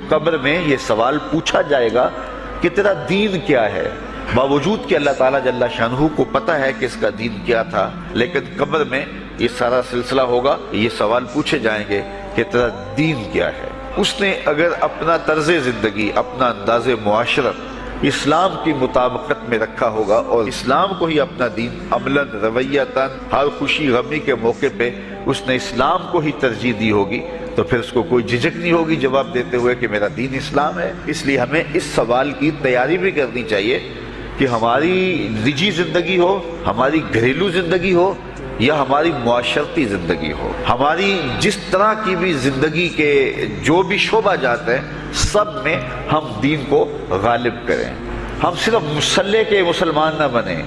قبر میں یہ سوال پوچھا جائے گا کہ تیرا دین کیا ہے، باوجود کہ اللہ تعالیٰ جل شانہ کو پتہ ہے کہ اس کا دین کیا تھا، لیکن قبر میں یہ سارا سلسلہ ہوگا، یہ سوال پوچھے جائیں گے کہ تیرا دین کیا ہے۔ اس نے اگر اپنا طرز زندگی، اپنا انداز معاشرت اسلام کی مطابقت میں رکھا ہوگا اور اسلام کو ہی اپنا دین عملاً، رویتاً، ہر خوشی غمی کے موقع پہ اس نے اسلام کو ہی ترجیح دی ہوگی، تو پھر اس کو کوئی جھجک نہیں ہوگی جواب دیتے ہوئے کہ میرا دین اسلام ہے۔ اس لیے ہمیں اس سوال کی تیاری بھی کرنی چاہیے کہ ہماری نجی زندگی ہو، ہماری گھریلو زندگی ہو یا ہماری معاشرتی زندگی ہو، ہماری جس طرح کی بھی زندگی کے جو بھی شعبہ جات ہیں، سب میں ہم دین کو غالب کریں۔ ہم صرف مسلح کے مسلمان نہ بنیں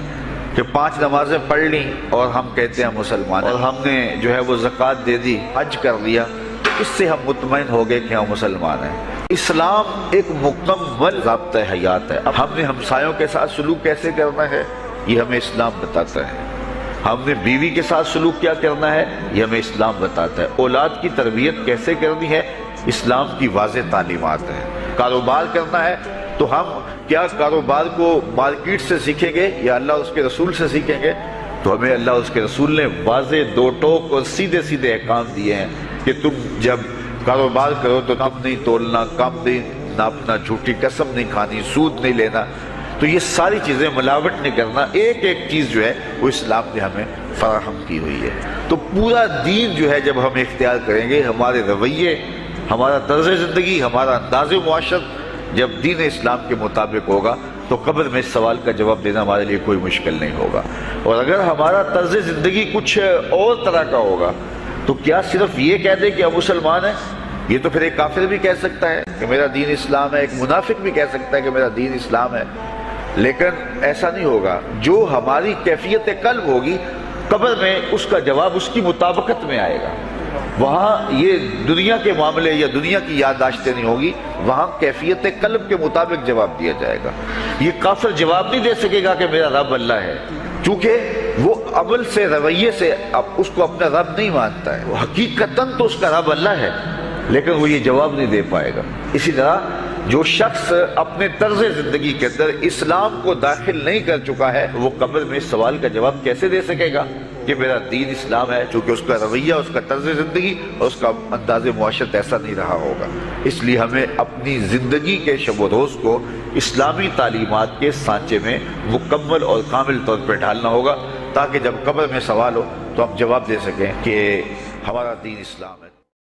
کہ 5 نمازیں پڑھ لیں اور ہم کہتے ہیں مسلمان، اور ہم نے جو ہے وہ زکوٰۃ دے دی، حج کر لیا، تو اس سے ہم مطمئن ہو گئے کہ ہم مسلمان ہیں۔ اسلام ایک مکمل ضابطۂ حیات ہے۔ اب ہم نے ہمسایوں کے ساتھ سلوک کیسے کرنا ہے، یہ ہمیں اسلام بتاتا ہے۔ ہم نے بیوی کے ساتھ سلوک کیا کرنا ہے، یہ ہمیں اسلام بتاتا ہے۔ اولاد کی تربیت کیسے کرنی ہے، اسلام کی واضح تعلیمات ہیں۔ کاروبار کرنا ہے تو ہم کیا کاروبار کو مارکیٹ سے سیکھیں گے یا اللہ اس کے رسول سے سیکھیں گے، تو ہمیں اللہ اس کے رسول نے واضح 2 ٹوک اور سیدھے سیدھے احکام دیے ہیں کہ تم جب کاروبار کرو تو کم نہیں تولنا، کم نہیں ناپنا، جھوٹی قسم نہیں کھانی، سود نہیں لینا، تو یہ ساری چیزیں ملاوٹ نہیں کرنا، ایک ایک چیز جو ہے وہ اسلام نے ہمیں فراہم کی ہوئی ہے۔ تو پورا دین جو ہے جب ہم اختیار کریں گے، ہمارے رویے، ہمارا طرز زندگی، ہمارا انداز معاشرت جب دین اسلام کے مطابق ہوگا تو قبر میں اس سوال کا جواب دینا ہمارے لیے کوئی مشکل نہیں ہوگا۔ اور اگر ہمارا طرز زندگی کچھ اور طرح کا ہوگا تو کیا صرف یہ کہہ دے کہ ہم مسلمان ہیں؟ یہ تو پھر ایک کافر بھی کہہ سکتا ہے کہ میرا دین اسلام ہے، ایک منافق بھی کہہ سکتا ہے کہ میرا دین اسلام ہے، لیکن ایسا نہیں ہوگا۔ جو ہماری کیفیت قلب ہوگی، قبر میں اس کا جواب اس کی مطابقت میں آئے گا۔ وہاں یہ دنیا کے معاملے یا دنیا کی یادداشتیں نہیں ہوگی، وہاں کیفیت قلب کے مطابق جواب دیا جائے گا۔ یہ کافر جواب نہیں دے سکے گا کہ میرا رب اللہ ہے، چونکہ وہ عمل سے، رویے سے اس کو اپنا رب نہیں مانتا ہے۔ وہ حقیقتاً تو اس کا رب اللہ ہے، لیکن وہ یہ جواب نہیں دے پائے گا۔ اسی طرح جو شخص اپنے طرز زندگی کے اندر اسلام کو داخل نہیں کر چکا ہے، وہ قبر میں اس سوال کا جواب کیسے دے سکے گا کہ میرا دین اسلام ہے، چونکہ اس کا رویہ، اس کا طرز زندگی اور اس کا انداز معاشرت ایسا نہیں رہا ہوگا۔ اس لیے ہمیں اپنی زندگی کے شب و روز کو اسلامی تعلیمات کے سانچے میں مکمل اور کامل طور پر ڈھالنا ہوگا، تاکہ جب قبر میں سوال ہو تو ہم جواب دے سکیں کہ ہمارا دین اسلام ہے۔